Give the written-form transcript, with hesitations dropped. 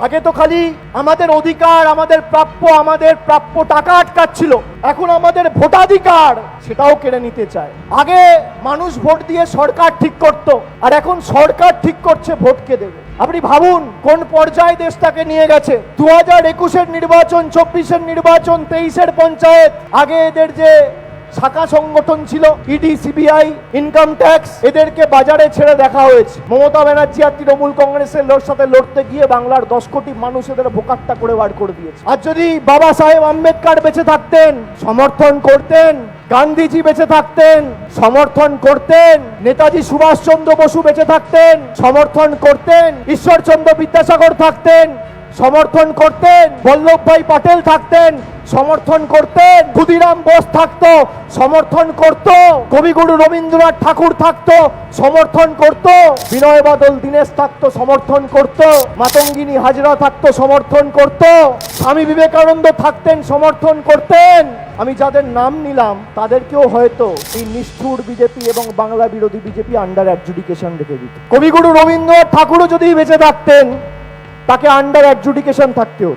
আগে তো খালি আমাদের অধিকার, আমাদের প্রাপ্য টাকা আটকাচ্ছিল, এখন আমাদের ভোটাধিকার সেটাও কেড়ে নিতে চায়। আগে মানুষ ভোট দিয়ে সরকার ঠিক করত, আর এখন সরকার ঠিক করছে ভোটকে দেবে। আপনি ভাবুন কোন পর্যায়ে দেশটাকে নিয়ে গেছে। 2021-এর নির্বাচন, 24-এর নির্বাচন, 23-এর পঞ্চায়েত, আগে এদের যে শাখা সংগঠন ছিল ইডি, সিবিআই, ইনকাম ট্যাক্স, এদেরকে বাজারে ছেড়ে দেখা হয়েছে। মমতা ব্যানার্জি আর তৃণমূল কংগ্রেসের সাথে লড়তে গিয়ে বাংলার 10 কোটি মানুষ এদের বোকাট্টা করে বার করে দিয়েছে। আর যদি বাবা সাহেব আম্বেদকর বেঁচে থাকতেন, সমর্থন করতেন, গান্ধীজি বেঁচে থাকতেন, সমর্থন করতেন, নেতাজি সুভাষচন্দ্র বসু বেঁচে থাকতেন, সমর্থন করতেন, ঈশ্বরচন্দ্র বিদ্যাসাগর থাকতেন, সমর্থন করতেন, বল্লভভাই প্যাটেল থাকতেন, সমর্থন করতেন, ক্ষুদিরাম বোস থাকতো, সমর্থন করত, কবিগুরু রবীন্দ্রনাথ ঠাকুর থাকতো, সমর্থন করত, বিনয় বাদল দীনেশ থাকতো, সমর্থন করত, মাতঙ্গিনী হাজরা থাকতো, সমর্থন করত, স্বামী বিবেকানন্দ থাকতেন, সমর্থন করতেন। আমি যাদের নাম নিলাম তাদেরকেও হয়তো এই নিষ্ঠুর বিজেপি এবং বাংলা বিরোধী বিজেপি আন্ডার অ্যাডজুডিকেশন রেখে দিত। কবিগুরু রবীন্দ্রনাথ ঠাকুরও যদি বেঁচে থাকতেন, তাকে আন্ডার অ্যাডজুডিকেশন থাকতে হতো।